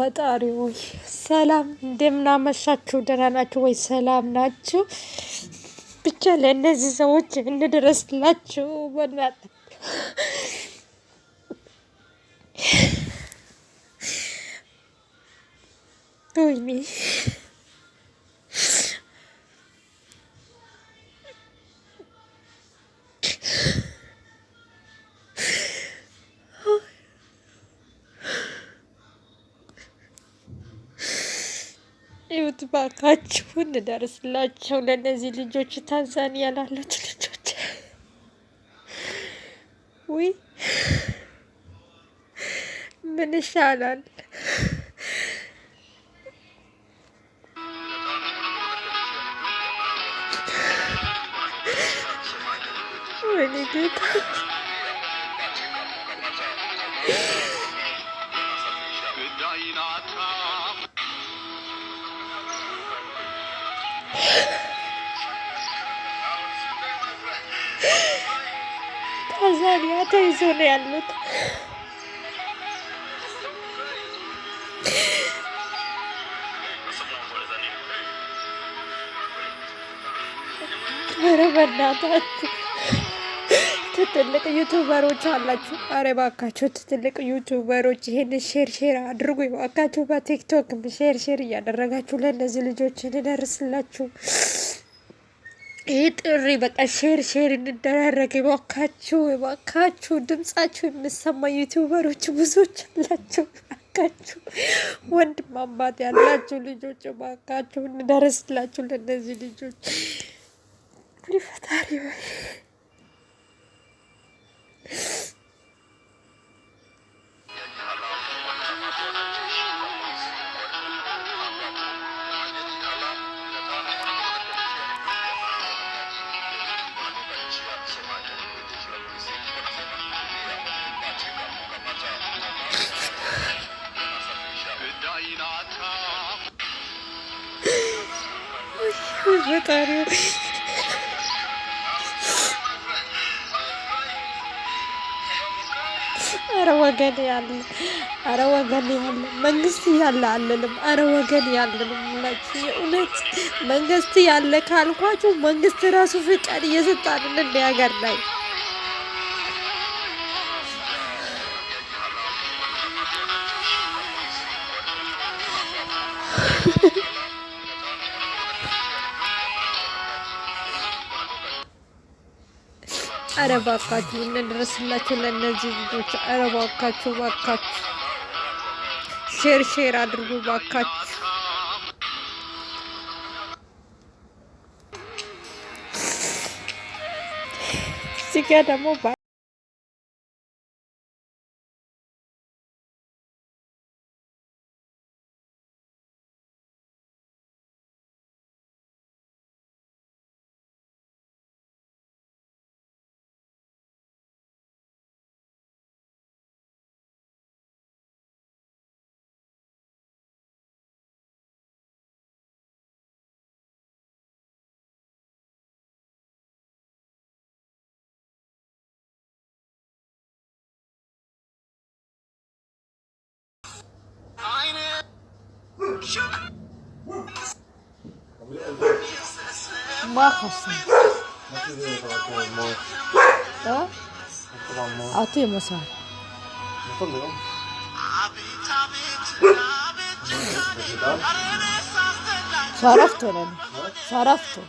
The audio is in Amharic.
ፈጣሪ ሆይ ሰላም እንደምናመሻችሁ ደህና ናችሁ ወይ? ሰላም ናችሁ? ብቻ ለእነዚህ ሰዎች እንድረስላችሁ በእናትህ። ወይኔ ይሁት ባካችሁ እንደርስላቸው ለእነዚህ ልጆች፣ ታንዛኒያ ላሉት ልጆች። ውይ ምን ይሻላል? ወይኔ ጌታ ታንዛኒያ ተይዞ ነው ያሉት። ኧረ በእናታችሁ ትልቅ ዩቱበሮች አላችሁ። ኧረ እባካችሁ ትልቅ ዩቱበሮች ይሄን ሼር አድርጉ እባካችሁ። በቲክቶክ ሼር እያደረጋችሁ ለእነዚህ ልጆች እንደርስላችሁ። ይህ ጥሪ በቃ ሼር እንደራረግ እባካችሁ። ድምጻችሁ የምሰማ ዩቱበሮች ብዙዎች አላችሁ። እባካችሁ ወንድም አባት ያላችሁ ልጆች እባካችሁ እንደርስላችሁ ለእነዚህ ልጆች። ፈጣሪ ወይ ፈጣሪ ኧረ ወገን ያለ መንግስት ያለ አለንም። ኧረ ወገን ያለንም ሁላችሁ የእውነት መንግስት ያለ ካልኳችሁ መንግስት ራሱ ፍቃድ እየሰጣንን እንደ ሀገር ላይ ኧረ እባካችሁ እንድረስላችሁ ለእነዚህ ልጆች። ኧረ እባካችሁ ሼር አድርጉ እባካችሁ። እዚህ ጋ ደግሞ ما خصني أعطيه مصاري صرفته لنا صرفته